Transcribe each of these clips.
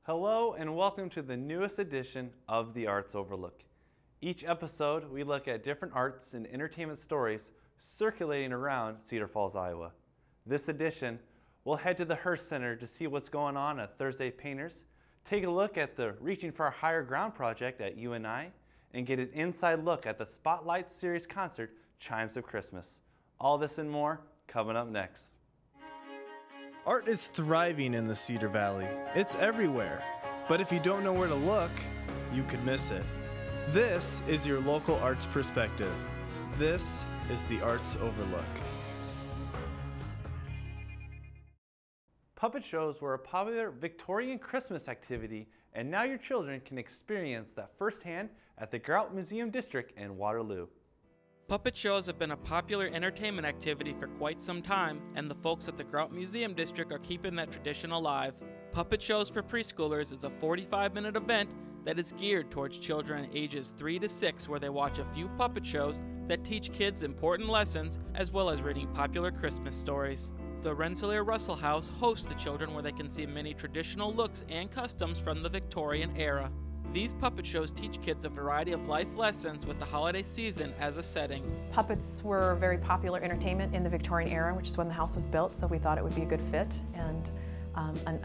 Hello and welcome to the newest edition of the Arts Overlook. Each episode we look at different arts and entertainment stories circulating around Cedar Falls, Iowa. This edition we'll head to the Hearst Center to see what's going on at Thursday Painters, take a look at the Reaching for Higher Ground project at UNI, and get an inside look at the Spotlight Series concert Chimes of Christmas. All this and more coming up next. Art is thriving in the Cedar Valley. It's everywhere. But if you don't know where to look, you could miss it. This is your local arts perspective. This is the Arts Overlook. Puppet shows were a popular Victorian Christmas activity, and now your children can experience that firsthand at the Grout Museum District in Waterloo. Puppet shows have been a popular entertainment activity for quite some time, and the folks at the Grout Museum District are keeping that tradition alive. Puppet Shows for Preschoolers is a 45-minute event that is geared towards children ages 3 to 6, where they watch a few puppet shows that teach kids important lessons as well as reading popular Christmas stories. The Rensselaer Russell House hosts the children where they can see many traditional looks and customs from the Victorian era. These puppet shows teach kids a variety of life lessons with the holiday season as a setting. Puppets were very popular entertainment in the Victorian era, which is when the house was built, so we thought it would be a good fit and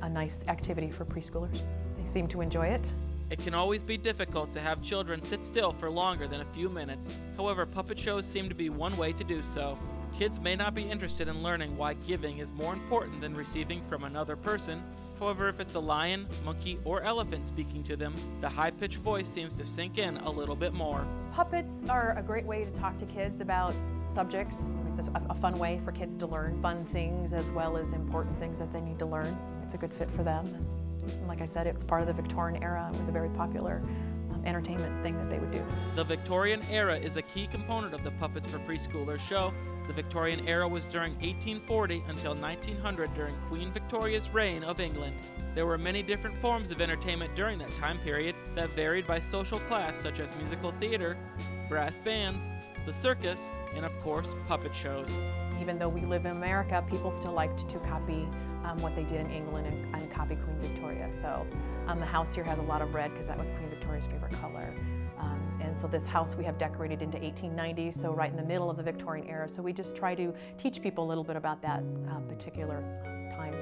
a nice activity for preschoolers. They seem to enjoy it. It can always be difficult to have children sit still for longer than a few minutes. However, puppet shows seem to be one way to do so. Kids may not be interested in learning why giving is more important than receiving from another person. However, if it's a lion, monkey, or elephant speaking to them, the high-pitched voice seems to sink in a little bit more. Puppets are a great way to talk to kids about subjects. It's a fun way for kids to learn fun things as well as important things that they need to learn. It's a good fit for them. And like I said, it was part of the Victorian era. It was a very popular entertainment thing that they would do. The Victorian era is a key component of the Puppets for Preschoolers show. The Victorian era was during 1840 until 1900 during Queen Victoria's reign of England. There were many different forms of entertainment during that time period that varied by social class, such as musical theater, brass bands, the circus, and of course, puppet shows. Even though we live in America, people still liked to copy what they did in England and copy Queen Victoria. So the house here has a lot of red because that was Queen Victoria's favorite color. And so this house we have decorated into 1890, so right in the middle of the Victorian era. So we just try to teach people a little bit about that particular time.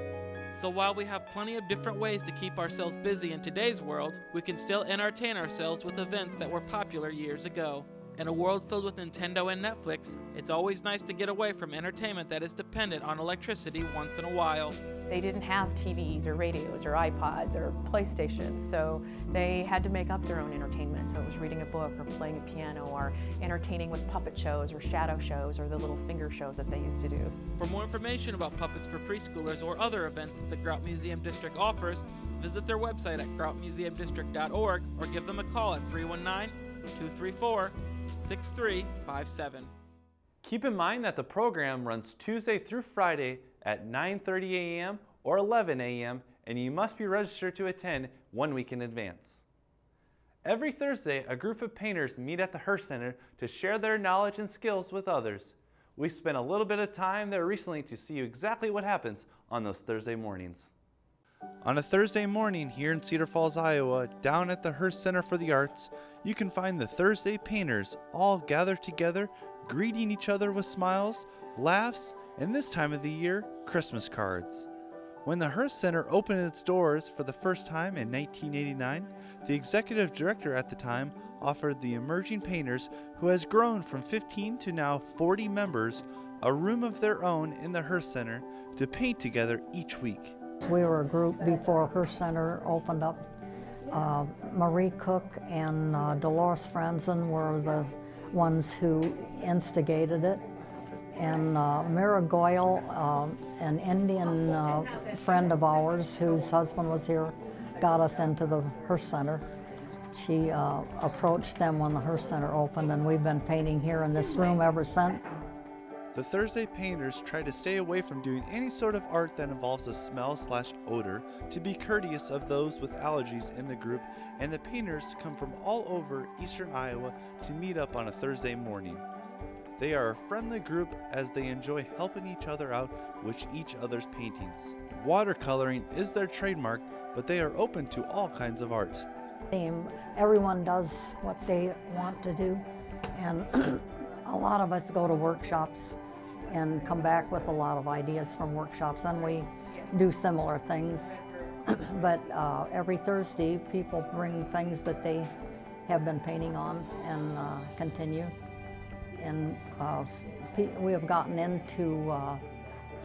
So while we have plenty of different ways to keep ourselves busy in today's world, we can still entertain ourselves with events that were popular years ago. In a world filled with Nintendo and Netflix, it's always nice to get away from entertainment that is dependent on electricity once in a while. They didn't have TVs or radios or iPods or PlayStations, so they had to make up their own entertainment. So it was reading a book or playing a piano or entertaining with puppet shows or shadow shows or the little finger shows that they used to do. For more information about Puppets for Preschoolers or other events that the Grout Museum District offers, visit their website at groutmuseumdistrict.org or give them a call at 319-234-6357. Keep in mind that the program runs Tuesday through Friday at 9:30 a.m. or 11 a.m. and you must be registered to attend 1 week in advance. Every Thursday, a group of painters meet at the Hearst Center to share their knowledge and skills with others. We spent a little bit of time there recently to see exactly what happens on those Thursday mornings. On a Thursday morning here in Cedar Falls, Iowa, down at the Hearst Center for the Arts, you can find the Thursday painters all gathered together, greeting each other with smiles, laughs, and this time of the year, Christmas cards. When the Hearst Center opened its doors for the first time in 1989, the executive director at the time offered the emerging painters, who has grown from 15 to now 40 members, a room of their own in the Hearst Center to paint together each week. We were a group before Hearst Center opened up. Marie Cook and Dolores Franzen were the ones who instigated it. And Mira Goyle, an Indian friend of ours whose husband was here, got us into the Hearst Center. She approached them when the Hearst Center opened, and we've been painting here in this room ever since. The Thursday painters try to stay away from doing any sort of art that involves a smell/odor to be courteous of those with allergies in the group, and the painters come from all over eastern Iowa to meet up on a Thursday morning. They are a friendly group as they enjoy helping each other out with each other's paintings. Watercoloring is their trademark, but they are open to all kinds of art. Everyone does what they want to do, and a lot of us go to workshops and come back with a lot of ideas from workshops, and we do similar things. But every Thursday, people bring things that they have been painting on and continue. And we have gotten into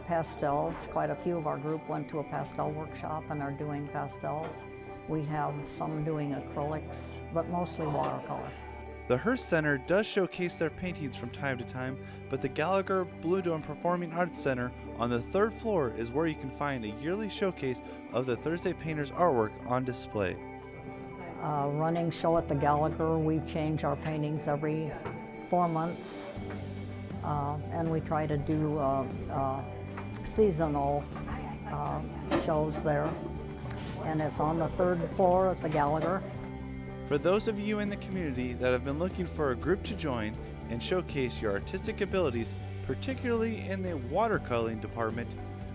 pastels. Quite a few of our group went to a pastel workshop and are doing pastels. We have some doing acrylics, but mostly watercolor. The Hearst Center does showcase their paintings from time to time, but the Gallagher Blue Dome Performing Arts Center on the 3rd floor is where you can find a yearly showcase of the Thursday Painters artwork on display. Running show at the Gallagher, we change our paintings every 4 months, and we try to do seasonal shows there. And it's on the 3rd floor at the Gallagher. For those of you in the community that have been looking for a group to join and showcase your artistic abilities, particularly in the watercoloring department,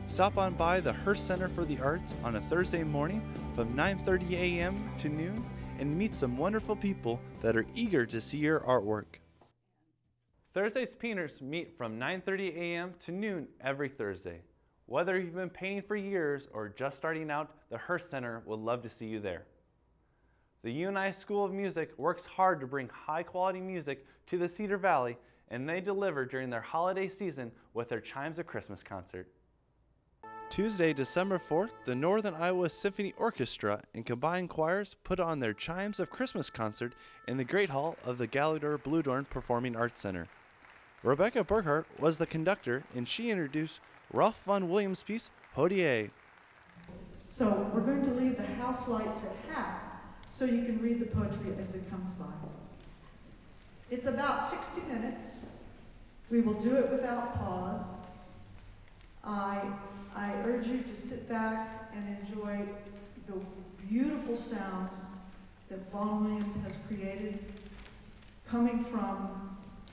stop on by the Hearst Center for the Arts on a Thursday morning from 9:30 a.m. to noon and meet some wonderful people that are eager to see your artwork. Thursday's painters meet from 9:30 a.m. to noon every Thursday. Whether you've been painting for years or just starting out, the Hearst Center would love to see you there. The UNI School of Music works hard to bring high-quality music to the Cedar Valley, and they deliver during their holiday season with their Chimes of Christmas concert. Tuesday, December 4th, the Northern Iowa Symphony Orchestra and combined choirs put on their Chimes of Christmas concert in the Great Hall of the Gallagher Blue Dome Performing Arts Center. Rebecca Burkhart was the conductor, and she introduced Ralph Vaughan Williams' piece, Hodie. So we're going to leave the house lights at half so you can read the poetry as it comes by. It's about 60 minutes. We will do it without pause. I urge you to sit back and enjoy the beautiful sounds that Vaughan Williams has created, coming from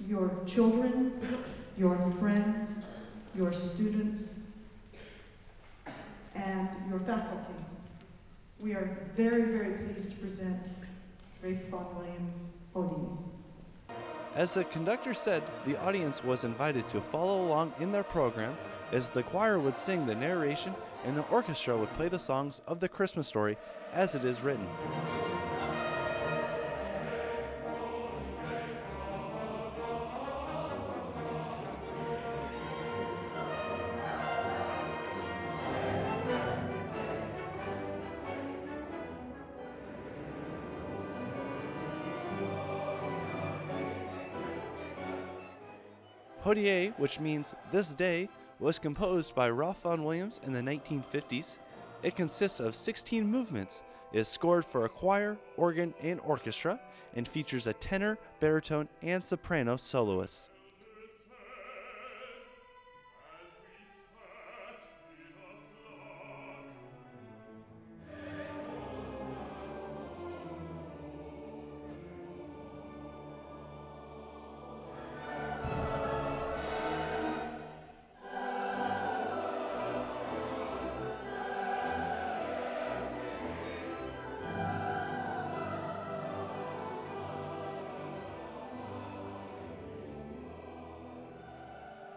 your children, your friends, your students, and your faculty. We are very, very pleased to present Ralph Vaughan Williams' Hodie. As the conductor said, the audience was invited to follow along in their program as the choir would sing the narration and the orchestra would play the songs of the Christmas story as it is written. Hodie, which means this day, was composed by Ralph Vaughan Williams in the 1950s. It consists of 16 movements, is scored for a choir, organ, and orchestra, and features a tenor, baritone, and soprano soloist.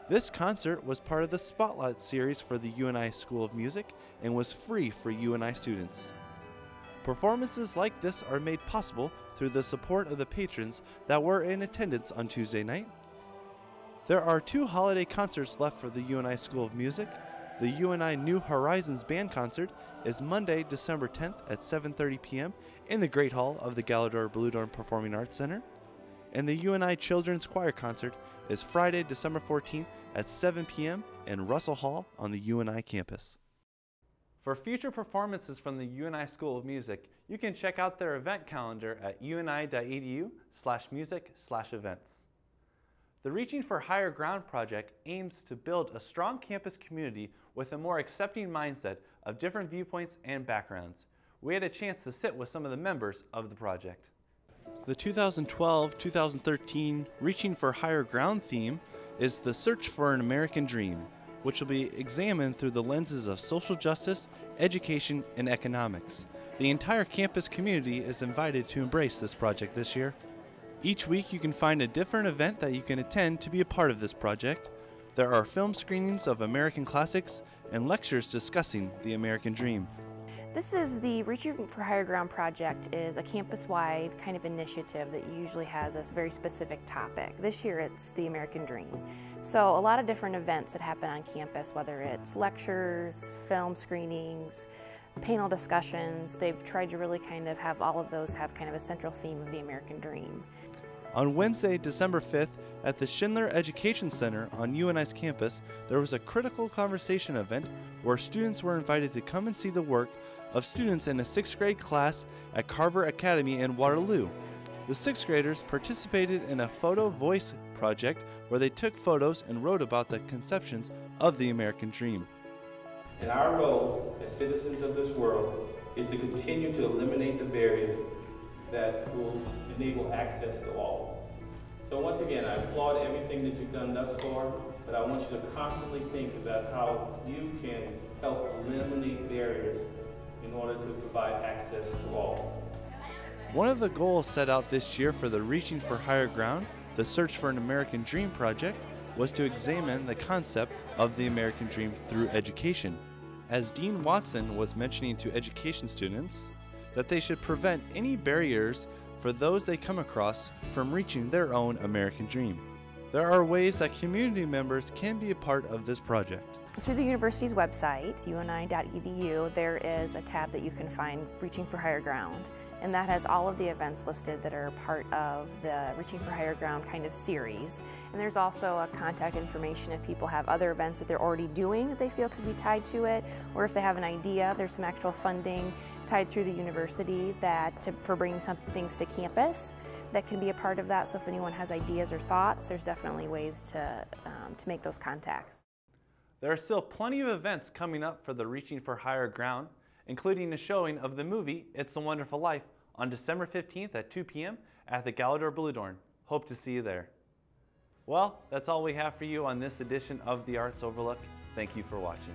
This concert was part of the Spotlight series for the UNI School of Music and was free for UNI students. Performances like this are made possible through the support of the patrons that were in attendance on Tuesday night. There are 2 holiday concerts left for the UNI School of Music. The UNI New Horizons Band Concert is Monday, December 10th at 7:30 p.m. in the Great Hall of the Gallagher Blue Dome Performing Arts Center. And the UNI Children's Choir Concert is Friday, December 14th at 7 p.m. in Russell Hall on the UNI campus. For future performances from the UNI School of Music, you can check out their event calendar at uni.edu/music/events. The Reaching for Higher Ground project aims to build a strong campus community with a more accepting mindset of different viewpoints and backgrounds. We had a chance to sit with some of the members of the project. The 2012-2013 Reaching for Higher Ground theme is The Search for an American Dream, which will be examined through the lenses of social justice, education, and economics. The entire campus community is invited to embrace this project this year. Each week you can find a different event that you can attend to be a part of this project. There are film screenings of American classics and lectures discussing the American dream. This is the Reaching for Higher Ground project is a campus-wide kind of initiative that usually has a very specific topic. This year it's the American Dream. So a lot of different events that happen on campus, whether it's lectures, film screenings, panel discussions, they've tried to really kind of have all of those have kind of a central theme of the American Dream. On Wednesday, December 5th, at the Schindler Education Center on UNI's campus, there was a critical conversation event where students were invited to come and see the work of students in a 6th grade class at Carver Academy in Waterloo. The 6th graders participated in a photo voice project where they took photos and wrote about the conceptions of the American dream. And our role as citizens of this world is to continue to eliminate the barriers that will enable access to all. So once again, I applaud everything that you've done thus far, but I want you to constantly think about how you can help eliminate barriers in order to provide access to all. One of the goals set out this year for the Reaching for Higher Ground, the Search for an American Dream project, was to examine the concept of the American dream through education. As Dean Watson was mentioning to education students, that they should prevent any barriers for those they come across from reaching their own American dream. There are ways that community members can be a part of this project. Through the university's website, uni.edu, there is a tab that you can find Reaching for Higher Ground, and that has all of the events listed that are part of the Reaching for Higher Ground kind of series. And there's also a contact information if people have other events that they're already doing that they feel could be tied to it, or if they have an idea, there's some actual funding tied through the university for bringing some things to campus that can be a part of that. So if anyone has ideas or thoughts, there's definitely ways to make those contacts. There are still plenty of events coming up for the Reaching for Higher Ground, including a showing of the movie It's a Wonderful Life on December 15th at 2 p.m. at the Galador Bluedorn. Hope to see you there. Well, that's all we have for you on this edition of the Arts Overlook. Thank you for watching.